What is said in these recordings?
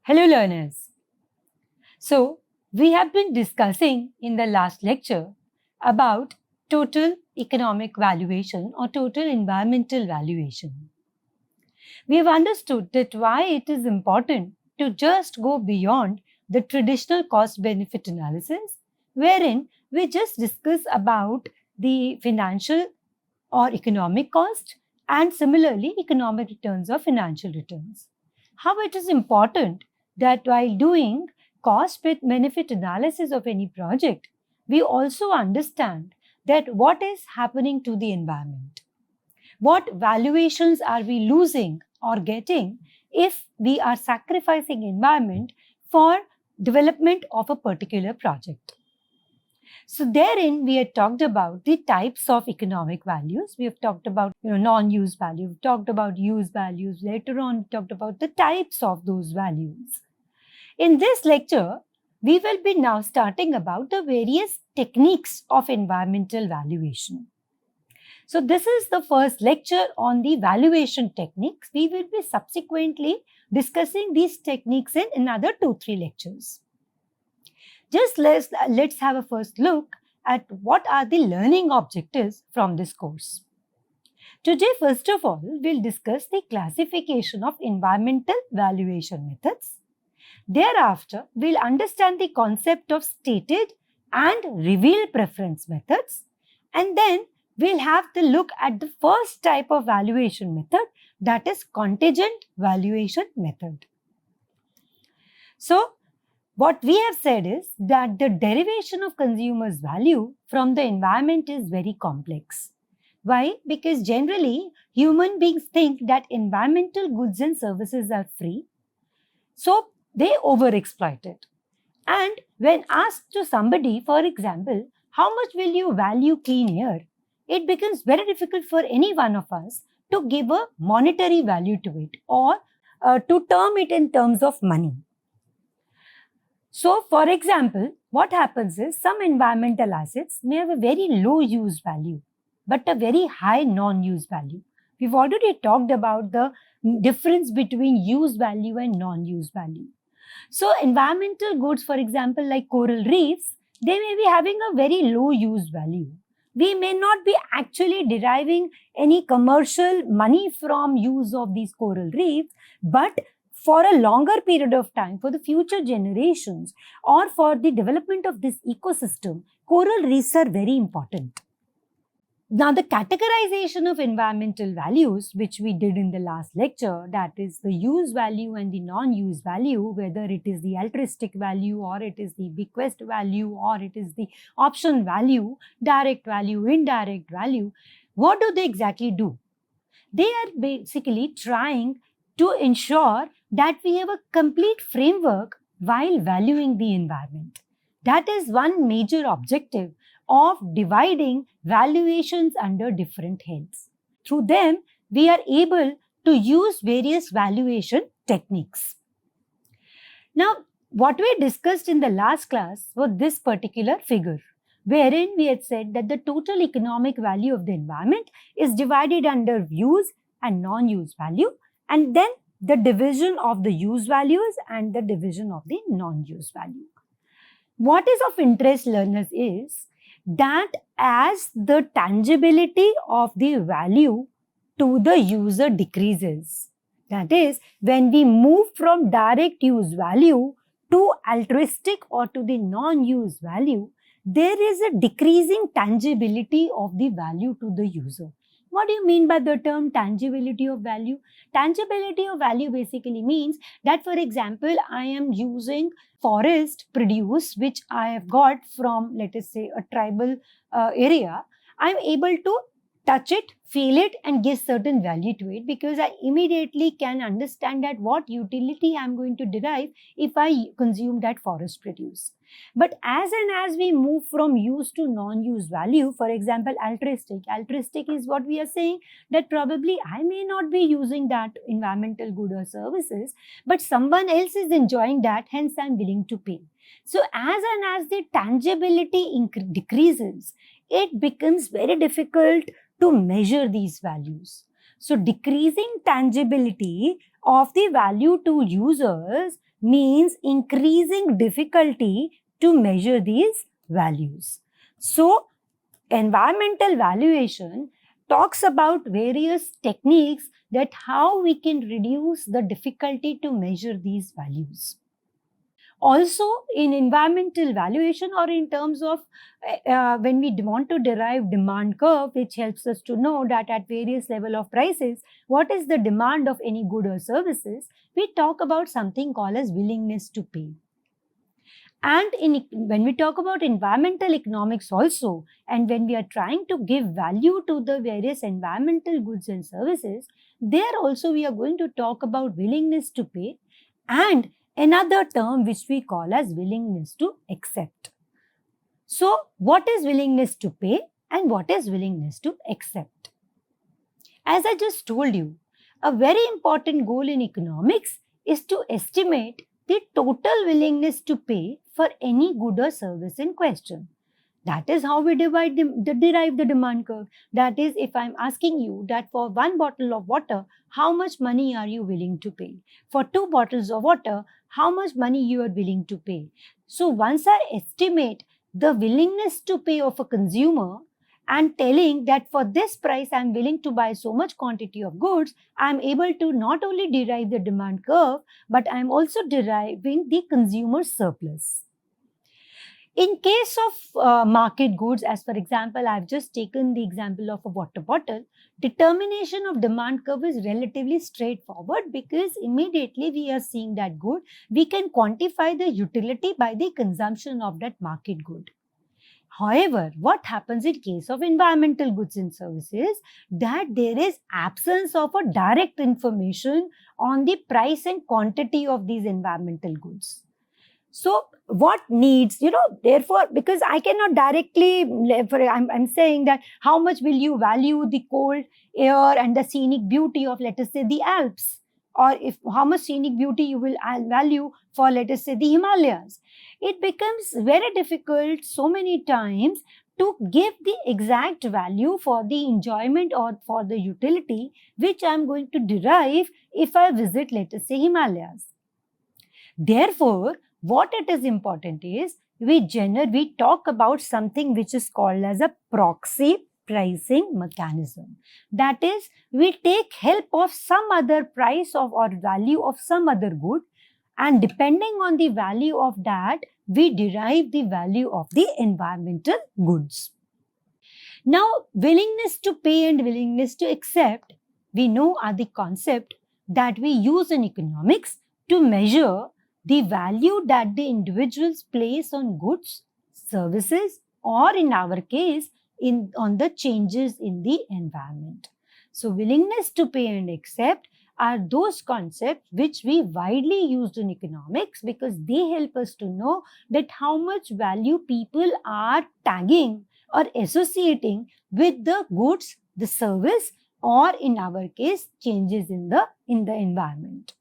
Hello learners. So, we have been discussing in the last lecture about total economic valuation or total environmental valuation. We have understood that why it is important to just go beyond the traditional cost benefit analysis, wherein we just discuss about the financial or economic cost and similarly economic returns or financial returns. How it is important that while doing cost benefit analysis of any project, we also understand that what is happening to the environment. What valuations are we losing or getting if we are sacrificing environment for development of a particular project? So therein we had talked about the types of economic values. We have talked about non-use value. We've talked about use values. Later on, we talked about the types of those values. In this lecture, we will be now starting about the various techniques of environmental valuation. So this is the first lecture on the valuation techniques. We will be subsequently discussing these techniques in another 2-3 lectures. Just let's have a first look at what are the learning objectives from this course. Today, first of all, we'll discuss the classification of environmental valuation methods. Thereafter, we'll understand the concept of stated and revealed preference methods. And then we'll have to look at the first type of valuation method, that is contingent valuation method. So, what we have said is that the derivation of consumer's value from the environment is very complex. Why? Because generally, human beings think that environmental goods and services are free. So, they overexploit it. And when asked to somebody, for example, how much will you value clean air? It becomes very difficult for any one of us to give a monetary value to it or to term it in terms of money. So, for example, what happens is some environmental assets may have a very low use value, but a very high non-use value. We've already talked about the difference between use value and non-use value. So, environmental goods, for example, like coral reefs, they may be having a very low use value. We may not be actually deriving any commercial money from use of these coral reefs, but for a longer period of time, for the future generations, or for the development of this ecosystem, coral reefs are very important. Now, the categorization of environmental values, which we did in the last lecture, that is the use value and the non-use value, whether it is the altruistic value or it is the bequest value or it is the option value, direct value, indirect value, what do they exactly do? They are basically trying to ensure that we have a complete framework while valuing the environment. That is one major objective of dividing valuations under different heads. Through them, we are able to use various valuation techniques. Now, what we discussed in the last class was this particular figure, wherein we had said that the total economic value of the environment is divided under use and non-use value, and then the division of the use values and the division of the non-use value. What is of interest, learners, is that as the tangibility of the value to the user decreases, that is, when we move from direct use value to altruistic or to the non-use value, there is a decreasing tangibility of the value to the user. What do you mean by the term tangibility of value? Tangibility of value basically means that, for example, I am using forest produce which I have got from, let us say, a tribal area. I am able to touch it, feel it and give certain value to it because I immediately can understand that what utility I am going to derive if I consume that forest produce. But as and as we move from use to non-use value, for example, altruistic is what we are saying that probably I may not be using that environmental good or services, but someone else is enjoying that, hence I am willing to pay. So as and as the tangibility decreases, it becomes very difficult to measure these values. So decreasing tangibility of the value to users means increasing difficulty to measure these values. So environmental valuation talks about various techniques that how we can reduce the difficulty to measure these values. Also, in environmental valuation or in terms of when we want to derive demand curve, which helps us to know that at various level of prices, what is the demand of any good or services, we talk about something called as willingness to pay. And when we talk about environmental economics also, and when we are trying to give value to the various environmental goods and services, there also we are going to talk about willingness to pay and another term which we call as willingness to accept. So, what is willingness to pay and what is willingness to accept? As I just told you, a very important goal in economics is to estimate the total willingness to pay for any good or service in question. That is how we derive the demand curve. That is, if I'm asking you that for one bottle of water, how much money are you willing to pay? For 2 bottles of water, how much money you are willing to pay? So once I estimate the willingness to pay of a consumer and telling that for this price I'm willing to buy so much quantity of goods, I'm able to not only derive the demand curve, but I'm also deriving the consumer surplus. In case of market goods, as for example, I've just taken the example of a water bottle, determination of demand curve is relatively straightforward because immediately we are seeing that good, we can quantify the utility by the consumption of that market good. However, what happens in case of environmental goods and services, that there is absence of a direct information on the price and quantity of these environmental goods. So what needs, therefore, because I cannot directly, I'm saying that how much will you value the cold air and the scenic beauty of, let us say, the Alps, or if how much scenic beauty you will value for, let us say, the Himalayas. It becomes very difficult so many times to give the exact value for the enjoyment or for the utility which I'm going to derive if I visit, let us say, Himalayas. Therefore, what it is important is we talk about something which is called as a proxy pricing mechanism. That is, we take help of some other price of or value of some other good, and depending on the value of that, we derive the value of the environmental goods. Now, willingness to pay and willingness to accept, we know are the concept that we use in economics to measure the value that the individuals place on goods, services, or in our case, on the changes in the environment. So, willingness to pay and accept are those concepts which we widely used in economics because they help us to know that how much value people are tagging or associating with the goods, the service, or in our case, changes in the environment.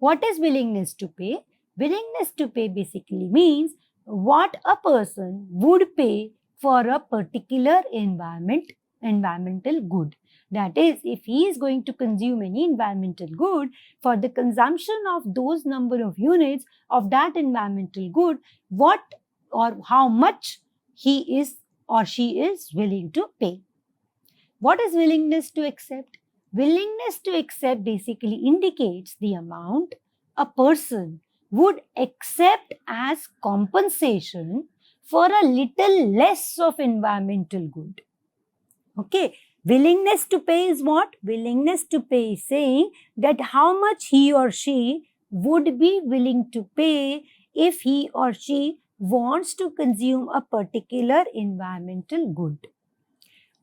What is willingness to pay? Willingness to pay basically means what a person would pay for a particular environmental good. That is, if he is going to consume any environmental good, for the consumption of those number of units of that environmental good, what or how much he is or she is willing to pay. What is willingness to accept? Willingness to accept basically indicates the amount a person would accept as compensation for a little less of environmental good. Okay, willingness to pay is what? Willingness to pay is saying that how much he or she would be willing to pay if he or she wants to consume a particular environmental good.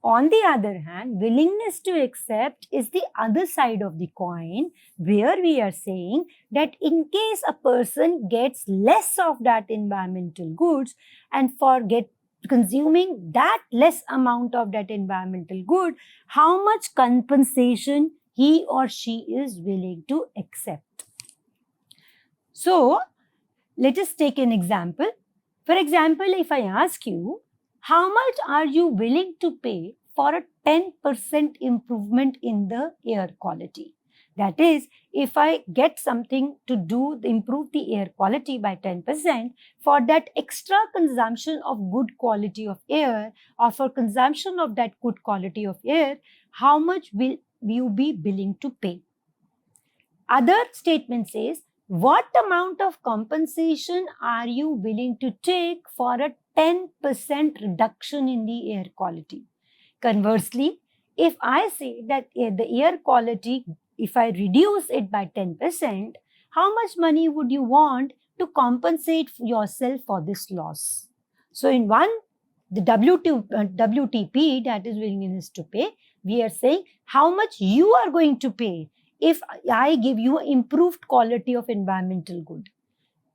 On the other hand, willingness to accept is the other side of the coin, where we are saying that in case a person gets less of that environmental goods and forget consuming that less amount of that environmental good, how much compensation he or she is willing to accept. So, let us take an example. For example, if I ask you, how much are you willing to pay for a 10% improvement in the air quality. That is, if I get something to improve the air quality by 10%, for that extra consumption of good quality of air, or for consumption of that good quality of air, how much will you be willing to pay? Other statement says, what amount of compensation are you willing to take for a 10% reduction in the air quality? Conversely, if I say that the air quality, if I reduce it by 10%, how much money would you want to compensate yourself for this loss? So in one, the WTP, that is willingness to pay, we are saying how much you are going to pay if I give you improved quality of environmental good.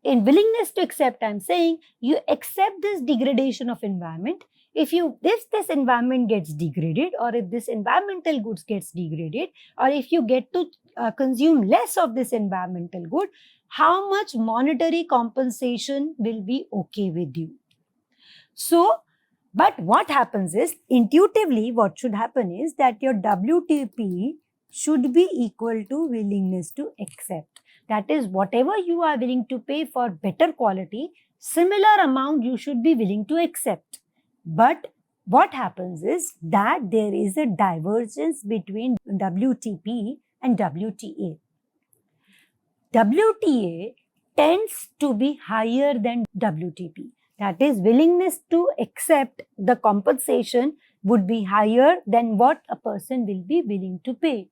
In willingness to accept, I'm saying you accept this degradation of environment. If this environment gets degraded, or if this environmental goods gets degraded, or if you get to consume less of this environmental good, how much monetary compensation will be okay with you? So, but what happens is, intuitively, what should happen is that your WTP should be equal to willingness to accept. That is, whatever you are willing to pay for better quality, similar amount you should be willing to accept. But what happens is that there is a divergence between WTP and WTA. WTA tends to be higher than WTP. That is, willingness to accept the compensation would be higher than what a person will be willing to pay.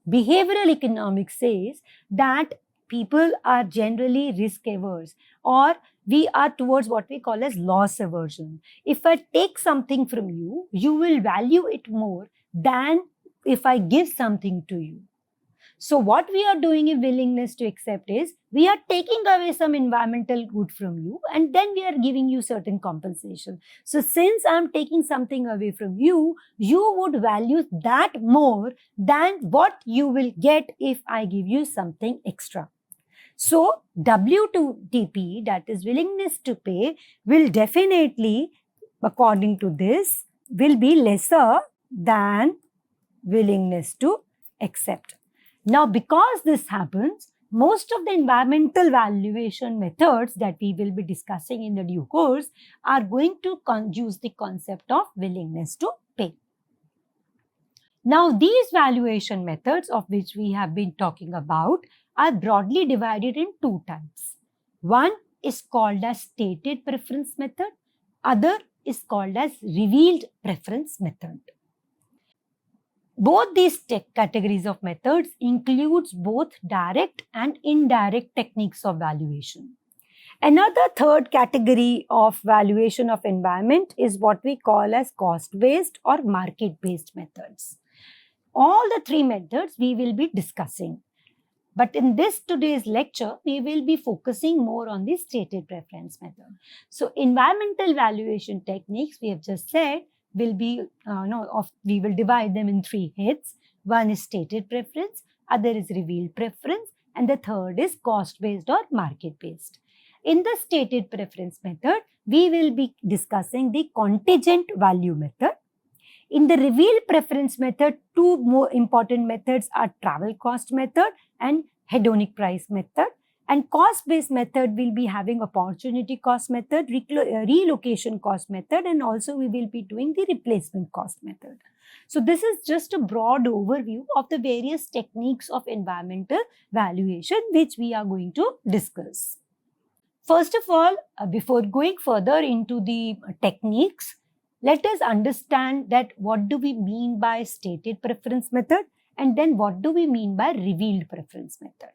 Behavioral economics says that people are generally risk averse, or we are towards what we call as loss aversion. If I take something from you, you will value it more than if I give something to you. So what we are doing in willingness to accept is, we are taking away some environmental good from you, and then we are giving you certain compensation. So since I'm taking something away from you, you would value that more than what you will get if I give you something extra. So W2TP, that is willingness to pay, will definitely, according to this, will be lesser than willingness to accept. Now, because this happens, most of the environmental valuation methods that we will be discussing in the due course are going to use the concept of willingness to pay. Now, these valuation methods of which we have been talking about are broadly divided in two types. One is called as stated preference method, other is called as revealed preference method. Both these categories of methods includes both direct and indirect techniques of valuation. Another third category of valuation of environment is what we call as cost-based or market-based methods. All the three methods we will be discussing. But in today's lecture, we will be focusing more on the stated preference method. So environmental valuation techniques, we have just said, will be, we will divide them in three heads. One is stated preference, other is revealed preference, and the third is cost-based or market-based. In the stated preference method, we will be discussing the contingent value method. In the revealed preference method, two more important methods are travel cost method and hedonic price method. And cost-based method will be having opportunity cost method, relocation cost method, and also we will be doing the replacement cost method. So this is just a broad overview of the various techniques of environmental valuation which we are going to discuss. First of all, before going further into the techniques, let us understand that what do we mean by stated preference method, and then what do we mean by revealed preference method.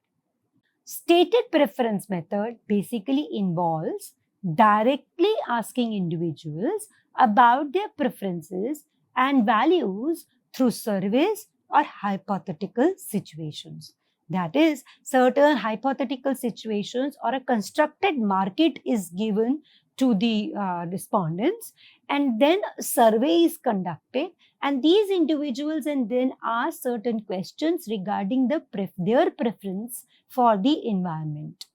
Stated preference method basically involves directly asking individuals about their preferences and values through surveys or hypothetical situations. That is, certain hypothetical situations or a constructed market is given to the respondents, and then a survey is conducted, and these individuals and then ask certain questions regarding their preference for the environment.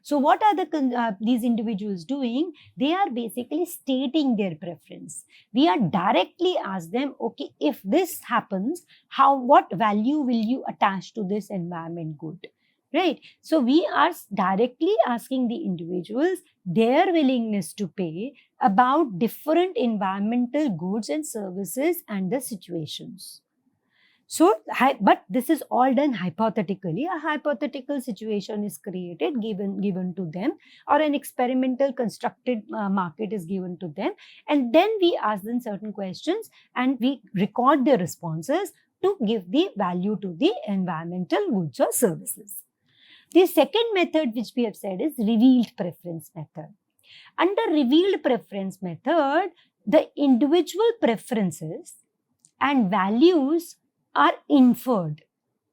So what are these individuals doing? They are basically stating their preference. We are directly ask them, okay, if this happens, what value will you attach to this environment good? Right? So we are directly asking the individuals their willingness to pay about different environmental goods and services and the situations. So, but this is all done hypothetically. A hypothetical situation is created, given to them, or an experimental constructed market is given to them, and then we ask them certain questions and we record their responses to give the value to the environmental goods or services. The second method which we have said is revealed preference method. Under revealed preference method, the individual preferences and values are inferred.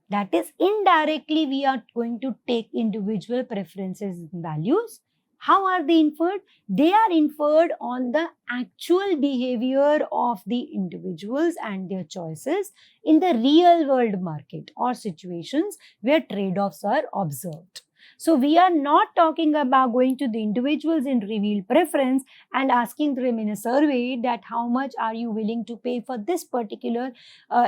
That is, indirectly we are going to take individual preferences and values. How are they inferred? They are inferred on the actual behavior of the individuals and their choices in the real world market or situations where trade-offs are observed. So we are not talking about going to the individuals in revealed preference and asking them in a survey that how much are you willing to pay for this particular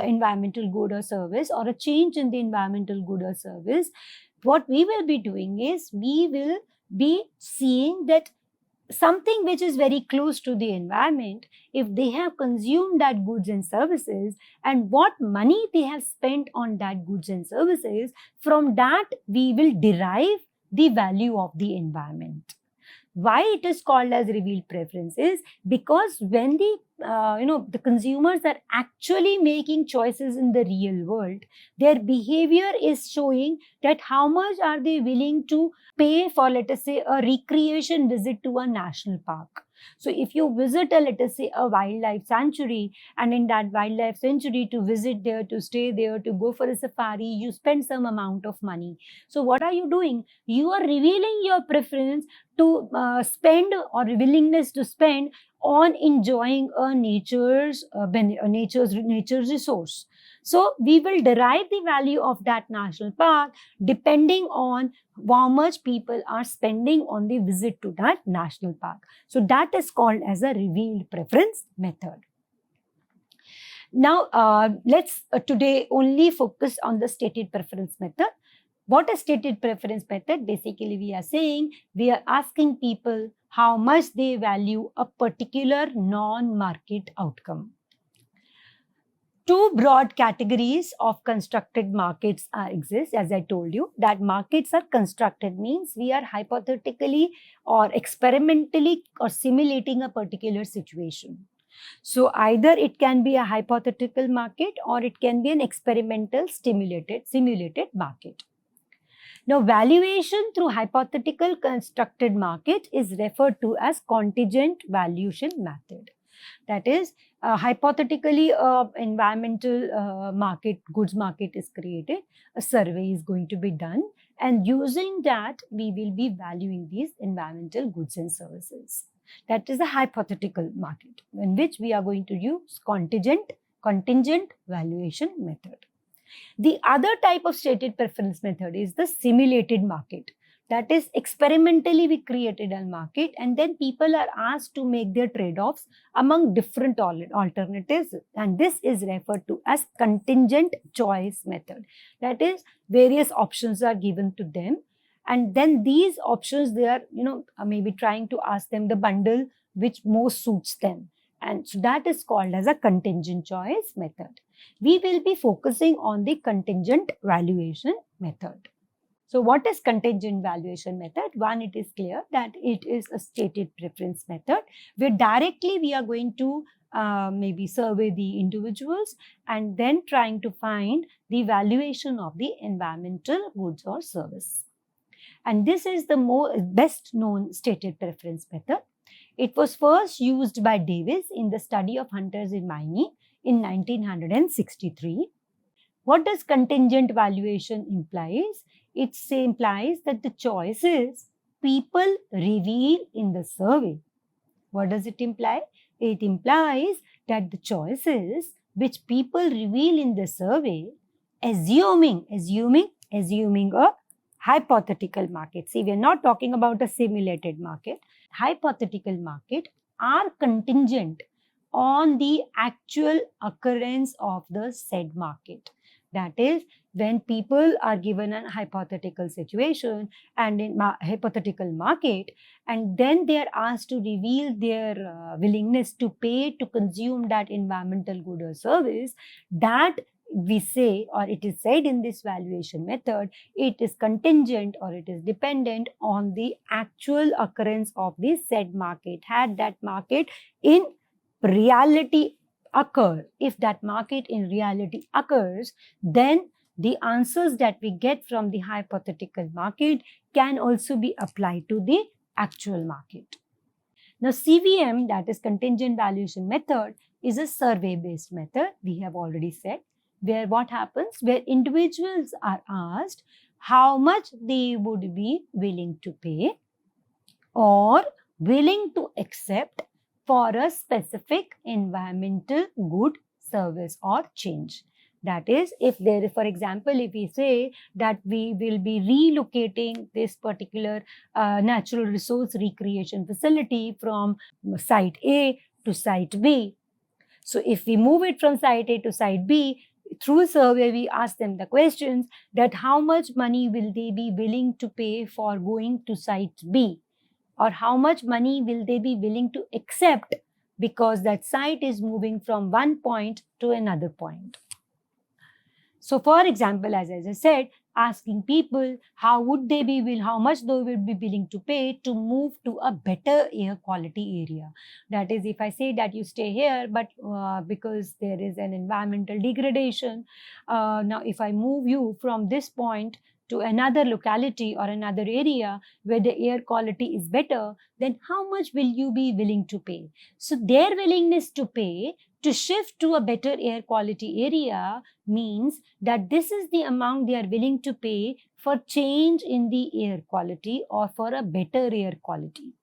environmental good or service, or a change in the environmental good or service. What we will be doing is we will be seeing that something which is very close to the environment, if they have consumed that goods and services and what money they have spent on that goods and services, from that we will derive the value of the environment. Why it is called as revealed preferences? Because when the consumers are actually making choices in the real world, their behavior is showing that how much are they willing to pay for, let us say, a recreation visit to a national park. So if you visit let us say, a wildlife sanctuary, and in that wildlife sanctuary to visit there, to stay there, to go for a safari, you spend some amount of money. So what are you doing? You are revealing your preference to spend, or willingness to spend on enjoying a nature's resource. So we will derive the value of that national park depending on how much people are spending on the visit to that national park. So that is called as a revealed preference method. Now, let's today only focus on the stated preference method. What is stated preference method? Basically, we are saying we are asking people how much they value a particular non-market outcome. Two broad categories of constructed markets exist. As I told you, that markets are constructed means we are hypothetically or experimentally or simulating a particular situation. So either it can be a hypothetical market or it can be an experimental simulated market. Now, valuation through hypothetical constructed market is referred to as contingent valuation method. That is, hypothetically, environmental goods market is created, a survey is going to be done, and using that, we will be valuing these environmental goods and services. That is a hypothetical market in which we are going to use contingent valuation method. The other type of stated preference method is the simulated market. That is, experimentally we created a market and then people are asked to make their trade-offs among different alternatives, and this is referred to as contingent choice method. That is, various options are given to them and then these options they are maybe trying to ask them the bundle which most suits them, and so that is called as a contingent choice method. We will be focusing on the contingent valuation method. So what is contingent valuation method? One, it is clear that it is a stated preference method where directly we are going to maybe survey the individuals and then trying to find the valuation of the environmental goods or service. And this is the best known stated preference method. It was first used by Davis in the study of hunters in Maine in 1963. What does contingent valuation implies? It implies that the choices people reveal in the survey. What does it imply? It implies that the choices which people reveal in the survey, assuming a hypothetical market. See, we are not talking about a simulated market. Hypothetical market are contingent on the actual occurrence of the said market. That is, when people are given a hypothetical situation and in hypothetical market, and then they are asked to reveal their willingness to pay to consume that environmental good or service, that we say, or it is said in this valuation method, it is contingent or it is dependent on the actual occurrence of the said market. Had that market in reality occur, if that market in reality occurs, then the answers that we get from the hypothetical market can also be applied to the actual market. Now, CVM, that is contingent valuation method, is a survey-based method, we have already said, where what happens, where individuals are asked how much they would be willing to pay or willing to accept for a specific environmental good, service or change. That is, if there is, for example, if we say that we will be relocating this particular natural resource recreation facility from site A to site B. So if we move it from site A to site B, through a survey, we ask them the questions that how much money will they be willing to pay for going to site B, or how much money will they be willing to accept because that site is moving from one point to another point. So, for example, as I just said, asking people how much they would be willing to pay to move to a better air quality area. That is, if I say that you stay here, but because there is an environmental degradation, now if I move you from this point to another locality or another area where the air quality is better, then how much will you be willing to pay? So their willingness to pay to shift to a better air quality area means that this is the amount they are willing to pay for change in the air quality or for a better air quality.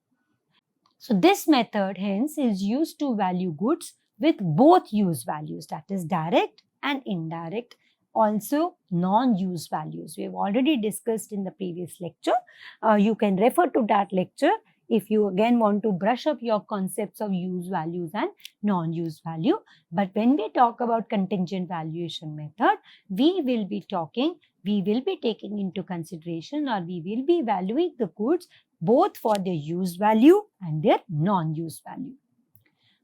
So this method hence is used to value goods with both use values, that is direct and indirect, also non-use values. We have already discussed in the previous lecture. You can refer to that lecture if you again want to brush up your concepts of use values and non-use value. But when we talk about contingent valuation method, we will be taking into consideration, or we will be valuing the goods both for their use value and their non-use value.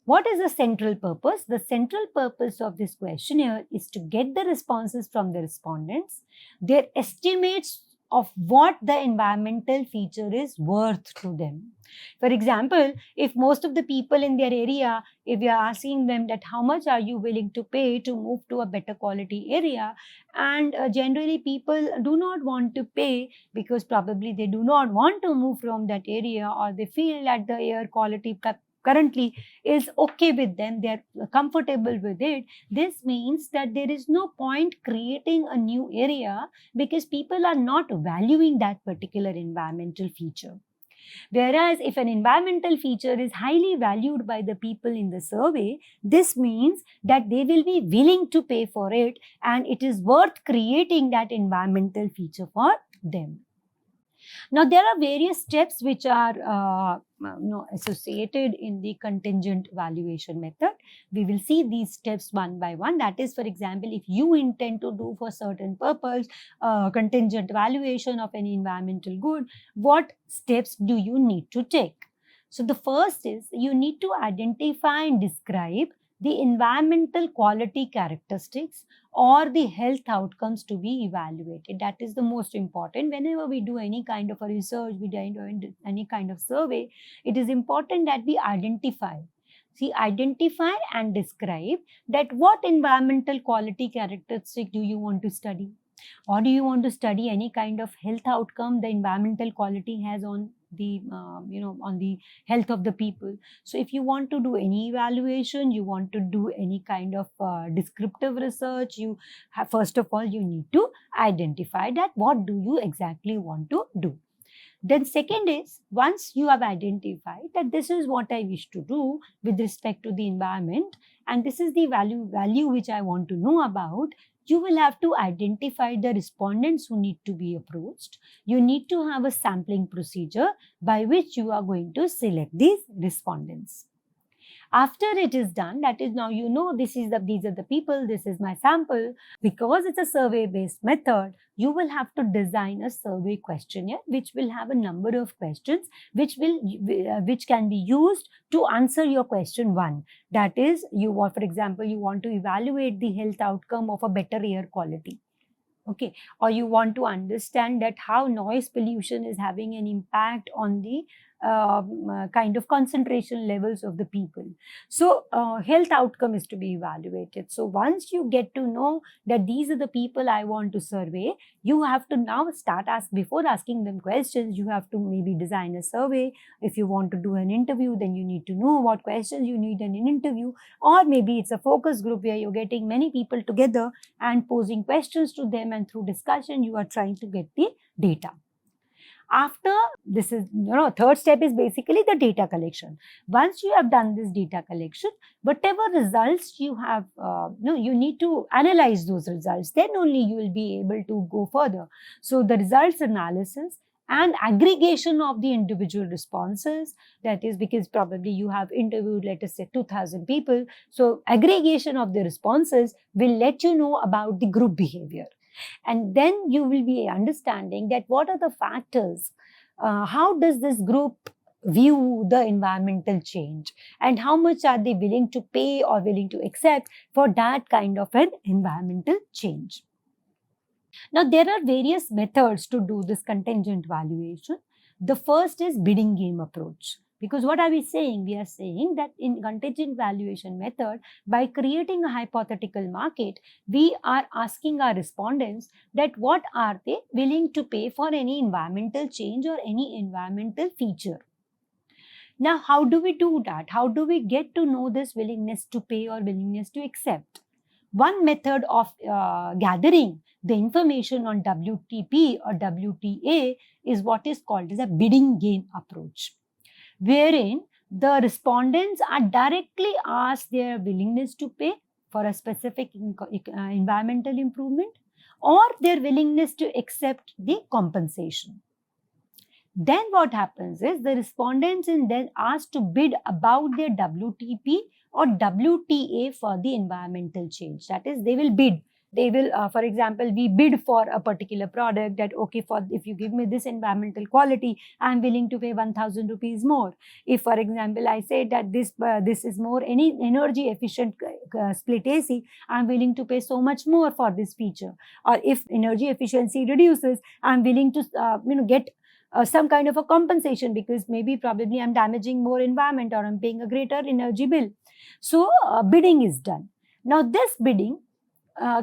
What is the central purpose? The central purpose of this questionnaire is to get the responses from the respondents, their estimates of what the environmental feature is worth to them. For example, if most of the people in their area, if you are asking them that how much are you willing to pay to move to a better quality area, and generally people do not want to pay because probably they do not want to move from that area, or they feel that the air quality currently is okay with them, they are comfortable with it. This means that there is no point creating a new area because people are not valuing that particular environmental feature. Whereas if an environmental feature is highly valued by the people in the survey, this means that they will be willing to pay for it and it is worth creating that environmental feature for them. Now, there are various steps which are associated in the contingent valuation method. We will see these steps one by one. That is, for example, if you intend to do for certain purpose contingent valuation of any environmental good, what steps do you need to take? So, the first is you need to identify and describe the environmental quality characteristics or the health outcomes to be evaluated. That is the most important. Whenever we do any kind of a research, we do any kind of survey, it is important that we identify and describe that what environmental quality characteristic do you want to study, or do you want to study any kind of health outcome the environmental quality has on the on the health of the people. So if you want to do any evaluation, you want to do any kind of descriptive research, you have, first of all, you need to identify that what do you exactly want to do. Then second is, once you have identified that this is what I wish to do with respect to the environment and this is the value which I want to know about, you will have to identify the respondents who need to be approached. You need to have a sampling procedure by which you are going to select these respondents. After it is done, that is, now you know these are the people, this is my sample. Because it's a survey based method, you will have to design a survey questionnaire which will have a number of questions which can be used to answer your question 1. That is, you want, for example, you want to evaluate the health outcome of a better air quality. Okay, or you want to understand that how noise pollution is having an impact on the kind of concentration levels of the people. So health outcome is to be evaluated. So once you get to know that these are the people I want to survey, you have to now start before asking them questions, you have to maybe design a survey. If you want to do an interview, then you need to know what questions you need in an interview, or maybe it's a focus group where you're getting many people together and posing questions to them, and through discussion you are trying to get the data. After this is, third step is basically the data collection. Once you have done this data collection, whatever results you have, you need to analyze those results. Then only you will be able to go further. So the results analysis and aggregation of the individual responses, that is because probably you have interviewed, let us say, 2,000 people. So aggregation of the responses will let you know about the group behavior. And then you will be understanding that what are the factors, how does this group view the environmental change, and how much are they willing to pay or willing to accept for that kind of an environmental change. Now, there are various methods to do this contingent valuation. The first is bidding game approach. Because what are we saying? We are saying that in contingent valuation method, by creating a hypothetical market, we are asking our respondents that what are they willing to pay for any environmental change or any environmental feature. Now, how do we do that? How do we get to know this willingness to pay or willingness to accept? One method of gathering the information on WTP or WTA is what is called as a bidding game approach, wherein the respondents are directly asked their willingness to pay for a specific environmental improvement or their willingness to accept the compensation. Then what happens is the respondents are then asked to bid about their WTP or WTA for the environmental change. That is, they will bid. They will, for example, we bid for a particular product that, okay, if you give me this environmental quality, I'm willing to pay 1,000 rupees more. If, for example, I say that this is more any energy efficient split AC, I'm willing to pay so much more for this feature. Or if energy efficiency reduces, I'm willing to get some kind of a compensation because probably I'm damaging more environment or I'm paying a greater energy bill. So bidding is done. Now this bidding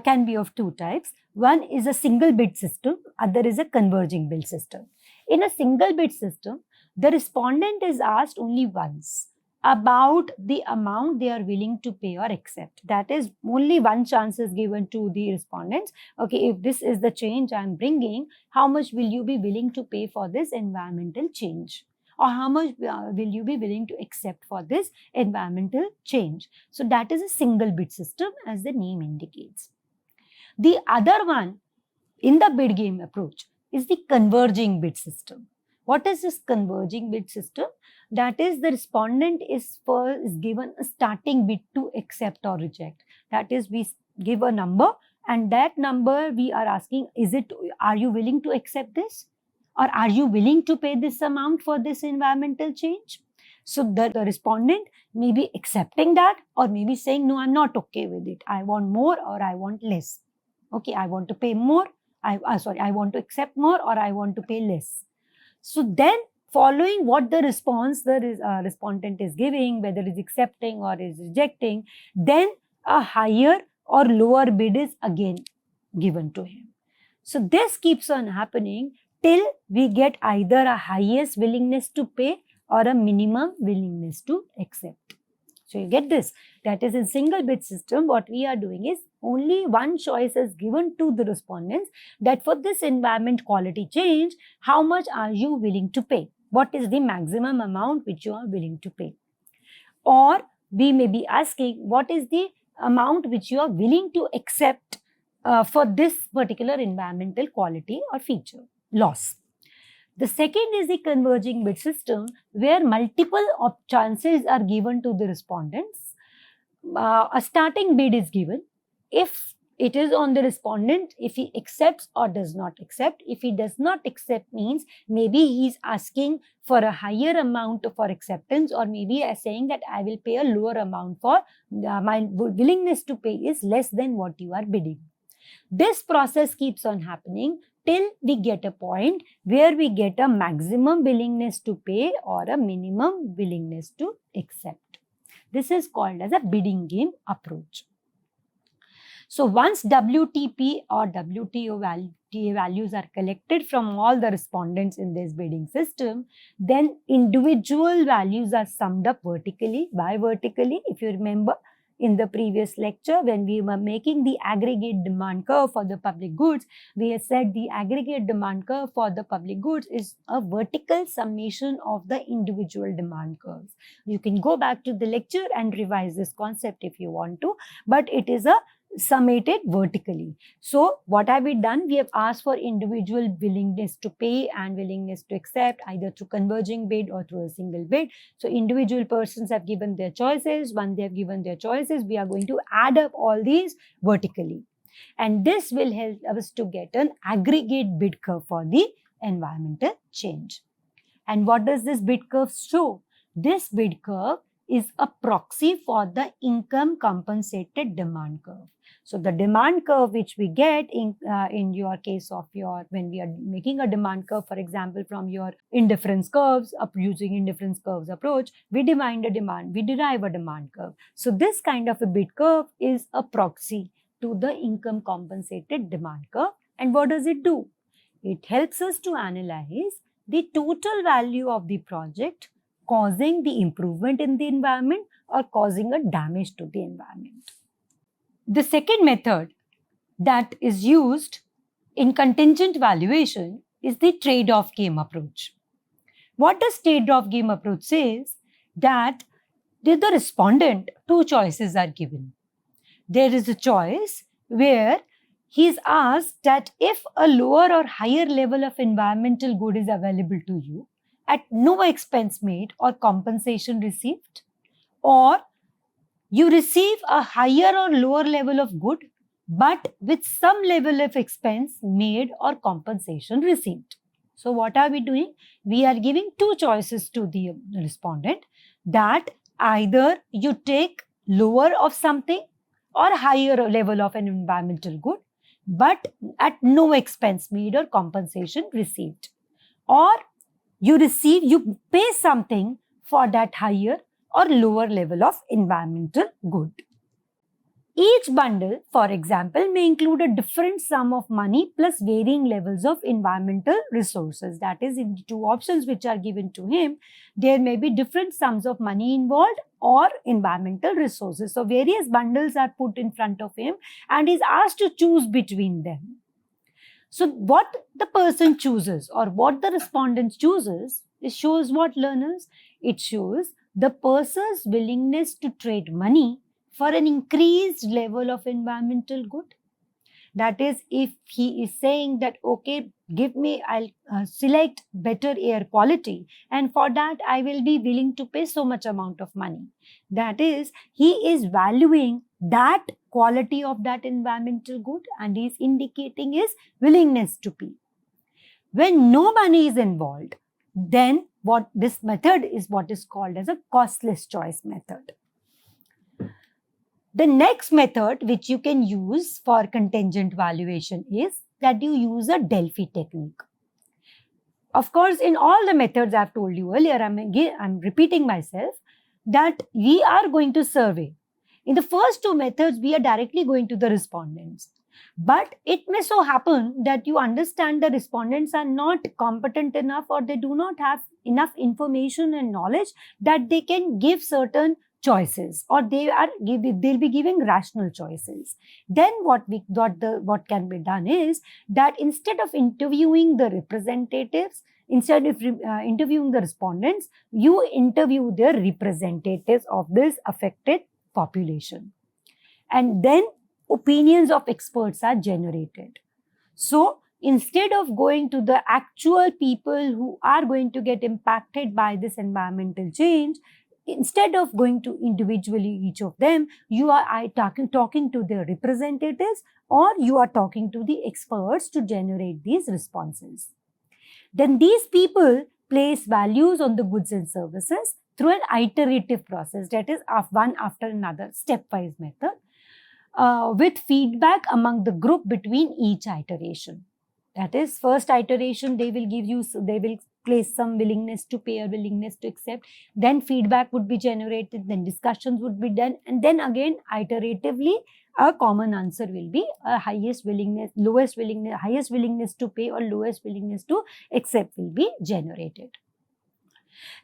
can be of two types. One is a single bid system, other is a converging bid system. In a single bid system, the respondent is asked only once about the amount they are willing to pay or accept. That is, only one chance is given to the respondents. Okay, if this is the change I am bringing, how much will you be willing to pay for this environmental change? Or how much will you be willing to accept for this environmental change? So that is a single bid system, as the name indicates. The other one in the bid game approach is the converging bid system. What is this converging bid system? That is, the respondent is given a starting bid to accept or reject. That is, we give a number, and that number we are asking, are you willing to accept this? Or are you willing to pay this amount for this environmental change? So the respondent may be accepting that, or maybe saying, no, I'm not okay with it. I want more or I want less. Okay, I want to pay more. I want to accept more or I want to pay less. So then, following what the response the respondent is giving, whether is accepting or is rejecting, then a higher or lower bid is again given to him. So this keeps on happening till we get either a highest willingness to pay or a minimum willingness to accept. So you get this. That is, in single bid system, what we are doing is only one choice is given to the respondents, that for this environment quality change, how much are you willing to pay? What is the maximum amount which you are willing to pay? Or we may be asking, what is the amount which you are willing to accept for this particular environmental quality or feature loss. The second is the converging bid system, where multiple chances are given to the respondents. A starting bid is given. If it is on the respondent, if he accepts or does not accept. If he does not accept, means maybe he is asking for a higher amount for acceptance, or maybe saying that I will pay a lower amount for my willingness to pay is less than what you are bidding. This process keeps on happening till we get a point where we get a maximum willingness to pay or a minimum willingness to accept. This is called as a bidding game approach. So once WTP or WTO values are collected from all the respondents in this bidding system, then individual values are summed up vertically. Why vertically? If you remember, in the previous lecture, when we were making the aggregate demand curve for the public goods, we had said the aggregate demand curve for the public goods is a vertical summation of the individual demand curves. You can go back to the lecture and revise this concept if you want to, but it is a summated vertically. So what have we done? We have asked for individual willingness to pay and willingness to accept, either through converging bid or through a single bid. So individual persons have given their choices. When they have given their choices, we are going to add up all these vertically. And this will help us to get an aggregate bid curve for the environmental change. And what does this bid curve show? This bid curve is a proxy for the income compensated demand curve. So the demand curve which we get in your case of when we are making a demand curve, for example, from your indifference curves, using indifference curves approach, we derive a demand curve. So this kind of a bid curve is a proxy to the income compensated demand curve. And what does it do? It helps us to analyze the total value of the project causing the improvement in the environment or causing a damage to the environment. The second method that is used in contingent valuation is the trade-off game approach. What does trade-off game approach says? That the respondent, two choices are given. There is a choice where he is asked that if a lower or higher level of environmental good is available to you at no expense made or compensation received, or you receive a higher or lower level of good but with some level of expense made or compensation received. So what are we doing? We are giving two choices to the respondent, that either you take lower of something or higher level of an environmental good but at no expense made or compensation received, or you pay something for that higher or lower level of environmental good. Each bundle, for example, may include a different sum of money plus varying levels of environmental resources. That is, in the two options which are given to him, there may be different sums of money involved or environmental resources. So various bundles are put in front of him and he is asked to choose between them. So what the person chooses or what the respondent chooses, it shows what, learners? It shows the person's willingness to trade money for an increased level of environmental good. That is, if he is saying that, okay, give me, I'll select better air quality, and for that I will be willing to pay so much amount of money. That is, he is valuing that quality of that environmental good and he is indicating his willingness to pay. When no money is involved, then what this method is what is called as a costless choice method. The next method which you can use for contingent valuation is that you use a Delphi technique. Of course, in all the methods I have told you earlier, I'm repeating myself, that we are going to survey. In the first two methods, we are directly going to the respondents. But it may so happen that you understand the respondents are not competent enough or they do not have enough information and knowledge that they can give certain choices, or they'll be giving rational choices. Then what can be done is that instead of interviewing the representatives, instead of interviewing the respondents, you interview the representatives of this affected population. And then opinions of experts are generated. So instead of going to the actual people who are going to get impacted by this environmental change, instead of going to individually each of them, you are talking to their representatives, or you are talking to the experts to generate these responses. Then these people place values on the goods and services through an iterative process, that is one after another, stepwise method, with feedback among the group between each iteration. That is, first iteration, they will place some willingness to pay or willingness to accept. Then feedback would be generated, then discussions would be done, and then again iteratively a common answer will be a highest willingness to pay or lowest willingness to accept will be generated.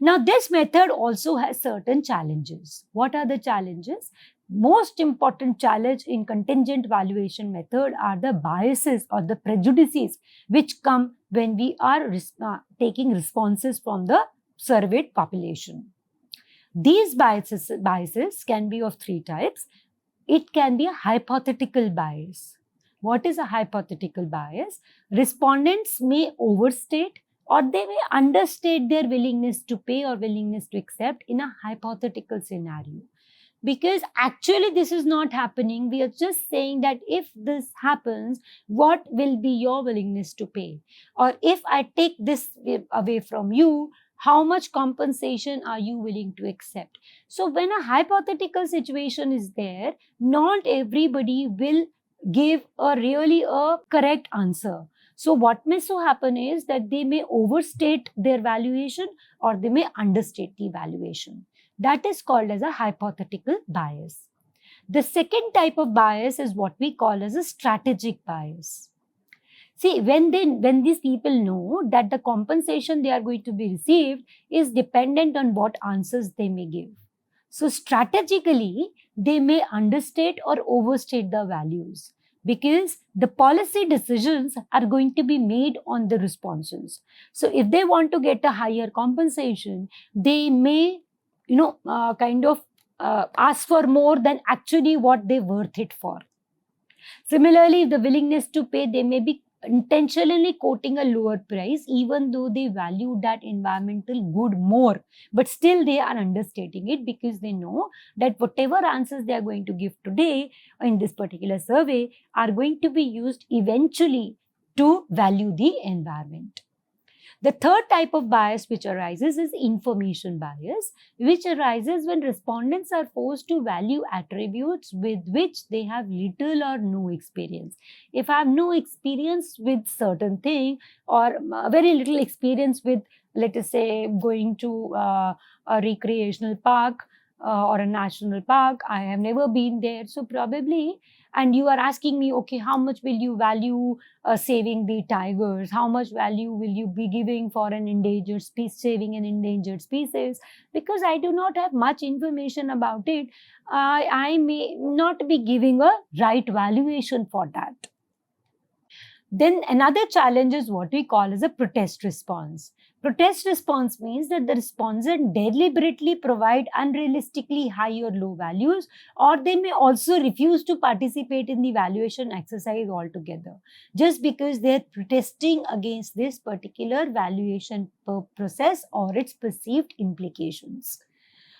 Now, this method also has certain challenges. What are the challenges? Most important challenge in contingent valuation method are the biases or the prejudices which come when we are taking responses from the surveyed population. These biases can be of three types. It can be a hypothetical bias. What is a hypothetical bias? Respondents may overstate or they may understate their willingness to pay or willingness to accept in a hypothetical scenario. Because actually this is not happening. We are just saying that if this happens, what will be your willingness to pay? Or if I take this away from you, how much compensation are you willing to accept? So when a hypothetical situation is there, not everybody will give a correct answer. So what may so happen is that they may overstate their valuation or they may understate the valuation. That is called as a hypothetical bias. The second type of bias is what we call as a strategic bias. See, when these people know that the compensation they are going to be received is dependent on what answers they may give. So strategically, they may understate or overstate the values, because the policy decisions are going to be made on the responses. So if they want to get a higher compensation, they may ask for more than actually what they worth it for. Similarly, the willingness to pay, they may be intentionally quoting a lower price even though they value that environmental good more, but still they are understating it because they know that whatever answers they are going to give today in this particular survey are going to be used eventually to value the environment. The third type of bias which arises is information bias, which arises when respondents are forced to value attributes with which they have little or no experience. If I have no experience with certain thing or very little experience with, let us say, going to a recreational park or a national park, I have never been there, so probably, and you are asking me, okay, how much will you value saving the tigers? How much value will you be giving for an endangered species, saving an endangered species? Because I do not have much information about it, I may not be giving a right valuation for that. Then another challenge is what we call as a protest response. Protest response means that the respondent deliberately provide unrealistically high or low values, or they may also refuse to participate in the valuation exercise altogether, just because they are protesting against this particular valuation process or its perceived implications.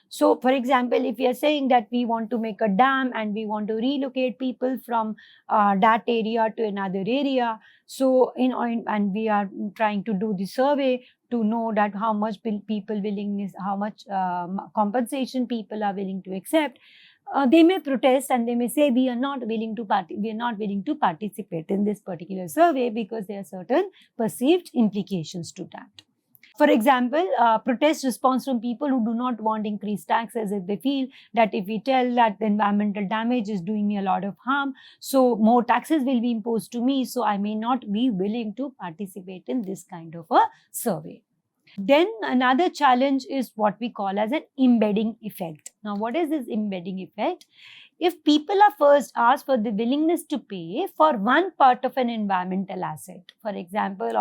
So, for example, if we are saying that we want to make a dam and we want to relocate people from that area to another area, so and we are trying to do the survey to know that how much how much compensation people are willing to accept. They may protest and they may say we are not willing to participate in this particular survey because there are certain perceived implications to that. For example, protest response from people who do not want increased taxes, if they feel that if we tell that the environmental damage is doing me a lot of harm, so more taxes will be imposed to me, so I may not be willing to participate in this kind of a survey. Then another challenge is what we call as an embedding effect. Now, what is this embedding effect? if people are first asked for the willingness to pay for one part of an environmental asset, for example,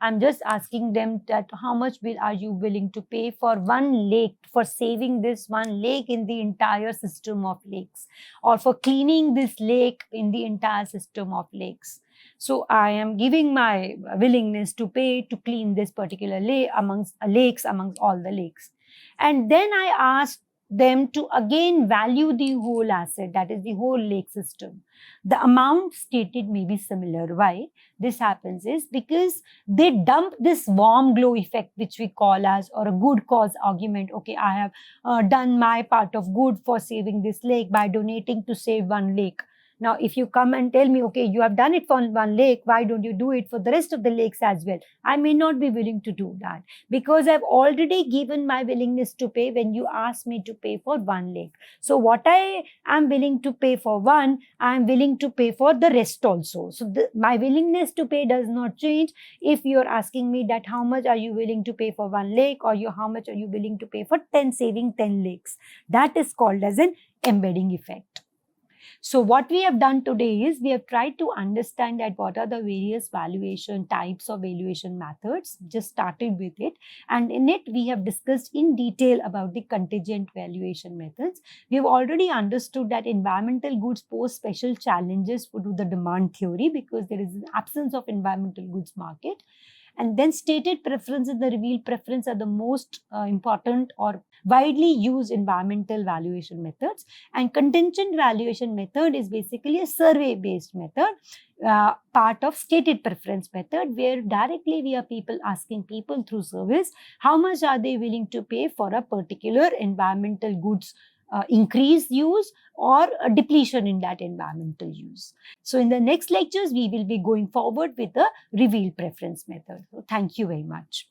I'm just asking them that how much are you willing to pay for one lake, for saving this one lake in the entire system of lakes, or for cleaning this lake in the entire system of lakes. So I am giving my willingness to pay to clean this particular lake amongst all the lakes. And then I asked them to again value the whole asset, that is the whole lake system. The amount stated may be similar. Why this happens is because they dump this warm glow effect, which we call as, or a good cause argument. Okay, I have done my part of good for saving this lake by donating to save one lake. Now, if you come and tell me, okay, you have done it for one lake, why don't you do it for the rest of the lakes as well? I may not be willing to do that, because I've already given my willingness to pay when you ask me to pay for one lake. So what I am willing to pay for one, I am willing to pay for the rest also. So my willingness to pay does not change if you're asking me that how much are you willing to pay for one lake, or how much are you willing to pay for saving 10 lakes. That is called as an embedding effect. So what we have done today is we have tried to understand that what are the various valuation types of valuation methods, just started with it. And in it, we have discussed in detail about the contingent valuation methods. We have already understood that environmental goods pose special challenges to the demand theory because there is an absence of environmental goods market. And then stated preference and the revealed preference are the most important or widely used environmental valuation methods. And contingent valuation method is basically a survey based method, part of stated preference method, where directly we are asking people through surveys how much are they willing to pay for a particular environmental goods increased use or a depletion in that environmental use. So in the next lectures, we will be going forward with the revealed preference method. So thank you very much.